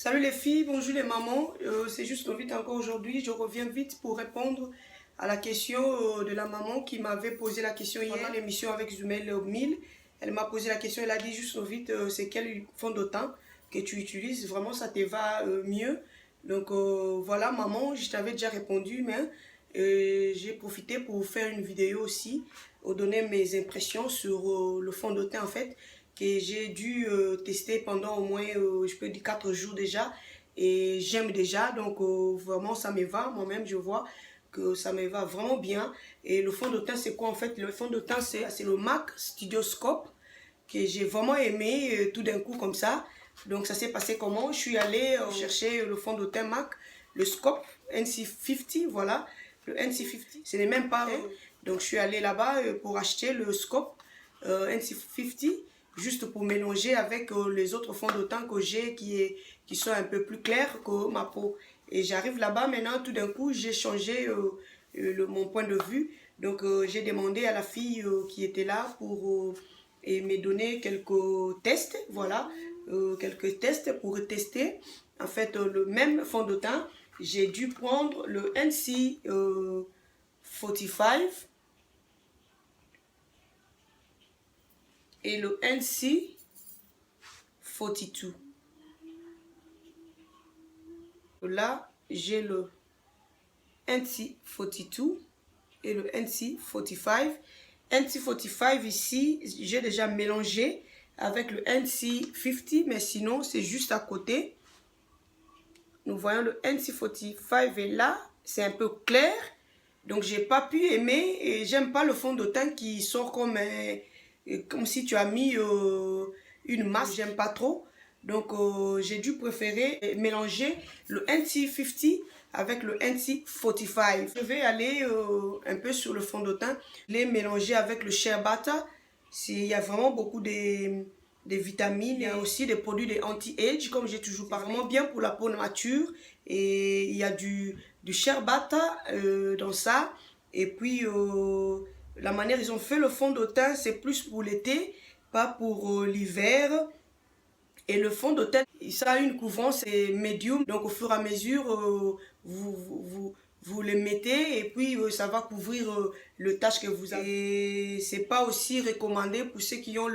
Salut les filles, bonjour les mamans, c'est juste vite encore aujourd'hui, je reviens vite pour répondre à la question de la maman qui m'avait posé la question hier à l'émission avec Zumel Mille. Elle m'a posé la question, elle a dit juste vite, c'est quel fond de teint que tu utilises, vraiment ça te va mieux. Donc voilà maman, je t'avais déjà répondu, mais j'ai profité pour faire une vidéo aussi, donner mes impressions sur le fond de teint en fait que j'ai dû tester pendant au moins, je peux dire 4 jours déjà. Et j'aime déjà, donc vraiment ça me va. Moi-même, je vois que ça me va vraiment bien. Et le fond de teint, c'est quoi en fait? Le fond de teint, c'est le MAC Studio Scope que j'ai vraiment aimé tout d'un coup comme ça. Donc ça s'est passé comment? Je suis allée chercher le fond de teint MAC, le Scope NC50, voilà. Le NC50, ce n'est même pas... donc je suis allée là-bas pour acheter le Scope NC50 juste pour mélanger avec les autres fonds de teint que j'ai qui sont un peu plus clairs que ma peau. Et j'arrive là-bas maintenant, tout d'un coup, j'ai changé mon point de vue. Donc j'ai demandé à la fille qui était là pour me donner quelques tests, voilà, quelques tests pour tester en fait le même fond de teint. J'ai dû prendre le NC45 et le NC42. Là, j'ai le NC42 et le NC45. NC45 ici, j'ai déjà mélangé avec le NC50, mais sinon, c'est juste à côté. Nous voyons le NC45 est là, c'est un peu clair. Donc, j'ai pas pu aimer et j'aime pas le fond de teint qui sort comme si tu as mis une masse, j'aime pas trop. Donc j'ai dû préférer mélanger le NC50 avec le NC45. Je vais aller un peu sur le fond de teint, les mélanger avec le Shea Butter. Il y a vraiment beaucoup de vitamines, il y a aussi des produits de anti-age, comme j'ai toujours parlé. Vraiment bien pour la peau nature. Et il y a du Shea Butter dans ça. Et puis la manière ils ont fait le fond de teint, c'est plus pour l'été, pas pour l'hiver. Et le fond de teint, ça a une couvrance médium. Donc au fur et à mesure, vous le mettez et puis ça va couvrir le tache que vous avez. Et c'est pas aussi recommandé pour ceux qui ont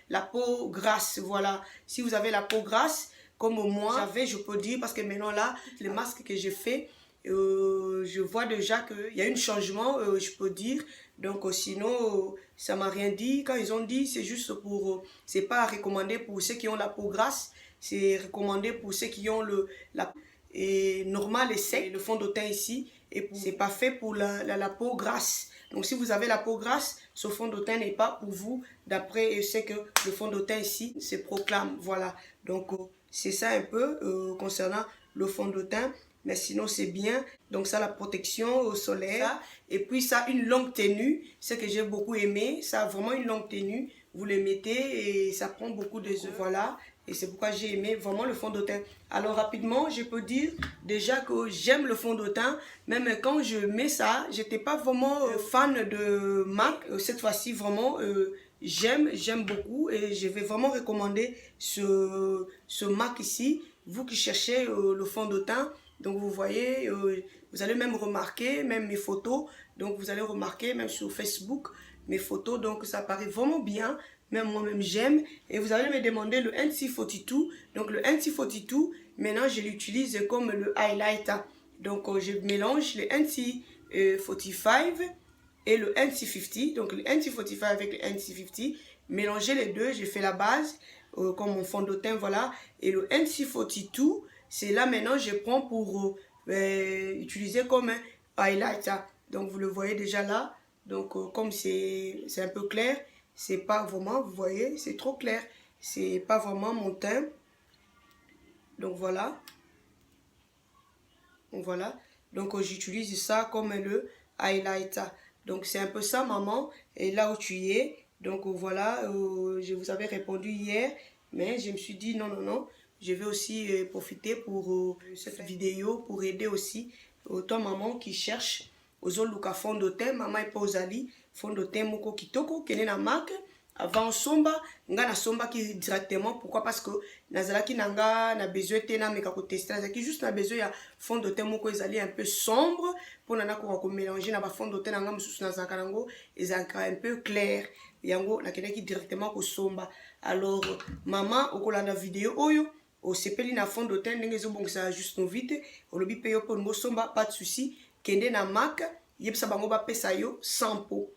la peau grasse. Voilà. Si vous avez la peau grasse, comme moi j'avais, je peux dire, parce que maintenant là, les masques que j'ai fait, je vois déjà qu'il y a un changement, je peux dire. Donc sinon, ça m'a rien dit. Quand ils ont dit, c'est juste pour... c'est pas recommandé pour ceux qui ont la peau grasse. C'est recommandé pour ceux qui ont la et normal et sec. Le fond de teint ici, et c'est pas fait pour la peau grasse. Donc si vous avez la peau grasse, ce fond de teint n'est pas pour vous. D'après ce que le fond de teint ici se proclame. Voilà. Donc c'est ça un peu concernant le fond de teint. Mais sinon c'est bien. Donc ça, la protection au soleil. Ça. Et puis ça, une longue tenue. Ce que j'ai beaucoup aimé. Ça a vraiment une longue tenue. Vous le mettez et ça prend beaucoup de heures. Voilà. Et c'est pourquoi j'ai aimé vraiment le fond de teint. Alors rapidement, je peux dire déjà que j'aime le fond de teint. Même quand je mets ça, j'étais pas vraiment fan de MAC. Cette fois-ci, vraiment, j'aime beaucoup. Et je vais vraiment recommander ce MAC ici. Vous qui cherchez le fond de teint. Donc vous voyez, vous allez même remarquer, même mes photos. Donc vous allez remarquer, même sur Facebook, mes photos. Donc ça paraît vraiment bien. Même moi-même j'aime. Et vous allez me demander le NC42. Donc le NC42, maintenant je l'utilise comme le highlighter. Donc je mélange le NC45 et le NC50. Donc le NC45 avec le NC50. Mélanger les deux, j'ai fait la base comme mon fond de teint, voilà. Et le NC42, c'est là maintenant je prends pour utiliser comme un highlighter. Donc vous le voyez déjà là. Donc comme c'est un peu clair, c'est pas vraiment, vous voyez, c'est trop clair. C'est pas vraiment mon teint. Donc voilà. Donc voilà. Donc j'utilise ça comme le highlighter. Donc c'est un peu ça maman. Et là où tu es. Donc voilà, je vous avais répondu hier. Mais je me suis dit non, non, non. Je vais aussi profiter pour cette vidéo pour aider aussi toi maman qui cherche aux luka fond de teint. Maman et pas aux ali. Fond de teint moko kitoko. Kene na marque. avant somba nga na somba qui directement. Pourquoi? Parce que nazalaki nanga na besoin tena meka ko tester nazalaki juste na besoin ya fond de teint moko ezali un peu sombre pour nana ko mélanger na ba fond de teint nanga mususu nazalaka nango ezalaka un peu clair yango nakendaki directement ko somba. Alors maman okolanda vidéo oyo osepeli na fond de teint ndenge ezobongisa juste no vite olobi pe yo pour somba pas de souci kende na MAC yebisa bango ba pesa yo 100 pots.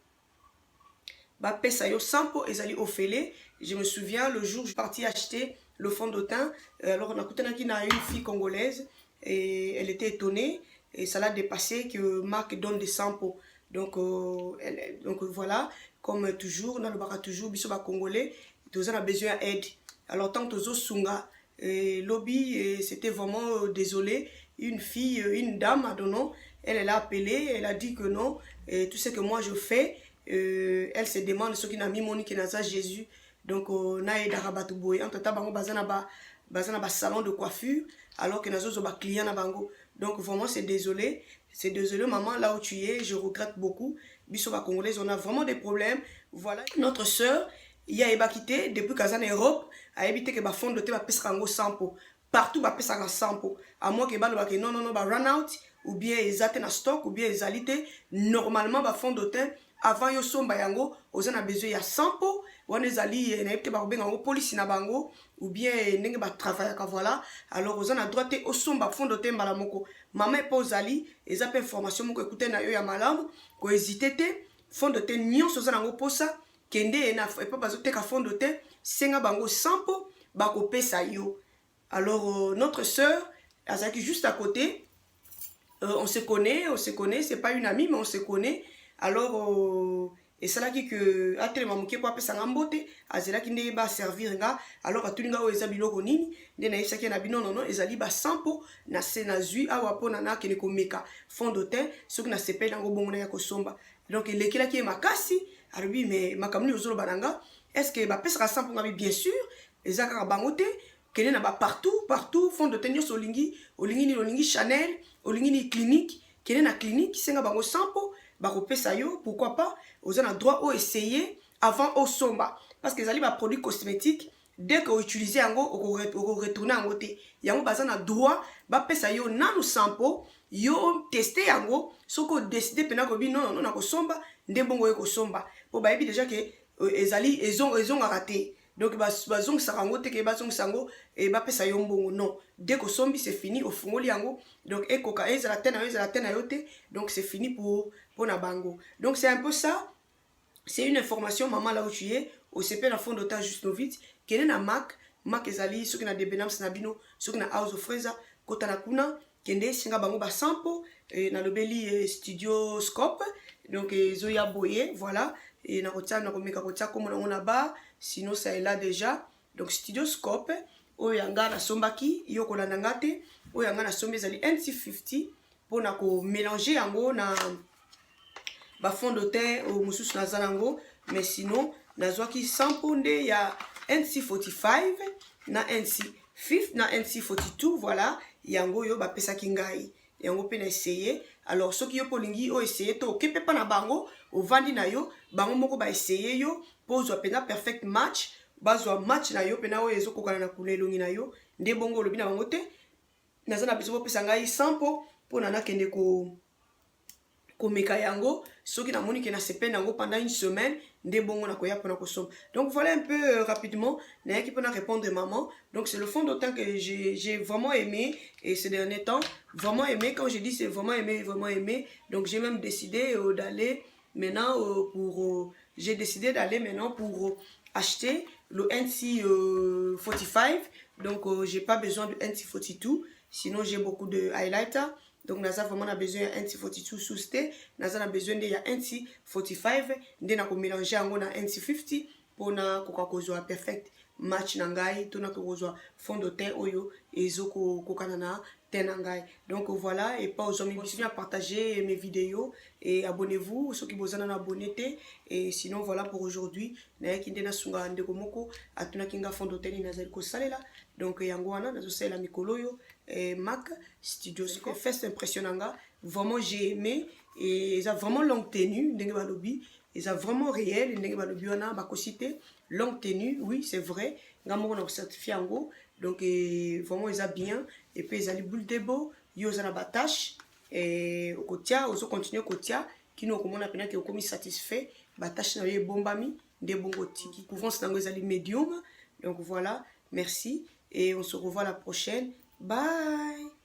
Ba pesa yo 100 pots ezali ofele. Je me souviens le jour où je suis partie acheter le fond de teint, alors on a écouté une fille congolaise et elle était étonnée et ça l'a dépassé que MAC donne des 100 pots. Donc voilà, comme toujours, on a toujours biso ba congolais, tous on a besoin d'aide. Alors tant que tozo sunga lobby, c'était vraiment désolé. Une fille, une dame, adonnons, elle a appelé, elle a dit que non, et tout ce que moi je fais. Elle se demande ce qui n'a mis Monique Naza Jésus. Donc, na aide à Rabatouboy. En tout cas, bango bazana ba salon de coiffure, alors que nazo ba client na bango. Donc, vraiment, c'est désolé. C'est désolé, maman, là où tu es, je regrette beaucoup. Biso ba congolais, on a vraiment des problèmes. Voilà. Notre soeur, il y a ébakité depuis Kazan Europe, a évité que ba fond de thé ba peskango 100 pots. Partout ba pesanga 100 pots. À moins que ba non, ba run out, ou bien ils atteignent à stock, ou bien ils alitent. Normalement, ba fond de thé. Avant yo somba yango, oza na besoin ya 100 pots, wana ezali na yebite ba benga ngo police na bango ou bien ndenge ba travailler ka voilà. Alors oza na droit te osomba fond de thé mbala moko. Mama po ozali, eza pe information moko écouter na yo ya malamu, ko hésiter te, fond de thé nyonso oza nango posa, kende na pas bazo te ka fond de thé, senga bango 100 pots, ba ko pesa yo. Alors notre sœur, azaki juste à côté, on se connaît, c'est pas une amie mais on se connaît. Alors et ça là qui que atelema moké kwa pesa ngambote azela ki ndé ba servir nga alors atulinga o ezabilo konini ndé na yesa ki na bino non ezali ba 100 pots na se na zui awa pona na kene komeka fond de teint soki na sepeli nango bongo na ya kosomba. Donc lekela ki makasi arubi mais makamuni ozolo bananga est-ce que ba pesa 100 pots ngabi bien sûr ezaka bangote kene na ba partout fond de teint yo olingi ni Chanel olingi ni clinique kene na clinique senga bango 100 pots. Pourquoi pas, vous avez le droit de essayer avant au somba. Parce que les produits cosmétiques, dès que vous utilisez un go, vous retournez en côté. Vous avez le droit de nous sampo, yo tester un go, ce que vous décidez de non, non, somba, de bon go somba. Pour déjà que ils ont raté. Donc, bazong sarango teke bazong sango et pesa yo mbongo non. Dès que sombi c'est fini au fungoli yango. Donc ekoka ezala tena yote. Donc c'est fini pour na bango. Donc c'est un peu ça. C'est une information maman là où tu es au CP na fond de ta juste no vite. Kene na Mac ezali ceux qui na de benams na bino, ceux qui na house of freza kota na kuna kende singa bango ba sampo na lobeli studio scope. Donc zoya boye voilà et na kotia na komeka kotia comme on a bas. Sinon ça est là déjà. Donc studio scope oyanga na sombaki yoko la nangate oyanga na sombe zali NC50 pour na ko mélanger yango na ba fond de teint au mususu na zanango mais sinon na zwaki samponde ya NC45 na NC50 na NC42 voilà yango yo ba pesa kingai yango pe na essayer. Alors ceux qui yo polingi o essayer to kepe pa na bango o vandi na yo bango moko ba essayer yo pose pena perfect match bazwa match na yo pena o ezo kokana na kulelongi na yo nde bongo lobi na bango te naza na biso pesa ngai 100 po na kende ko meka yango soki na moni ke na sepen yango pendant une semaine nde bongo na koya pona kosom. Donc voilà un peu rapidement na yaki pona répondre maman. Donc c'est le fond de teint que j'ai vraiment aimé et ces derniers temps vraiment aimé. Quand je dis c'est vraiment aimé, donc j'ai même décidé d'aller maintenant j'ai décidé d'aller maintenant pour acheter le NC45. Donc j'ai pas besoin de NC42, sinon j'ai beaucoup de highlighter. Donc naza vraiment a besoin de NC42 sous-té, naza a besoin de NC45, de na ko mélanger yango na NC50 pour na kokakozwa perfect match nangai, to na kokozwa fond de teint oyo ezoko kokana na tenangai. Donc voilà, et pas aux hommes, continuez à partager mes vidéos et abonnez-vous ceux qui vous en abonné et sinon voilà pour aujourd'hui na yakinde na sunga ndeko moko atuna kinga fond de teint na zali ko salela. Donc yango wana na zo sala mikolo yo Mac studio ce que fait impressionnant vraiment j'ai aimé et ils ont vraiment longue tenue ndenge balobi, ils ont vraiment réel ndenge balobi wana bakosite longue tenue, oui c'est vrai ngamoko na certifié yango. Donc vraiment ils ont bien, et puis ils ont les boules de beau yo za na batache et au kotia ozo continuer kotia kino komona pena ke okomi satisfait batache na yo bombami de bongo tiki couvrance nango ezali medium. Donc voilà, merci et on se revoit la prochaine, bye.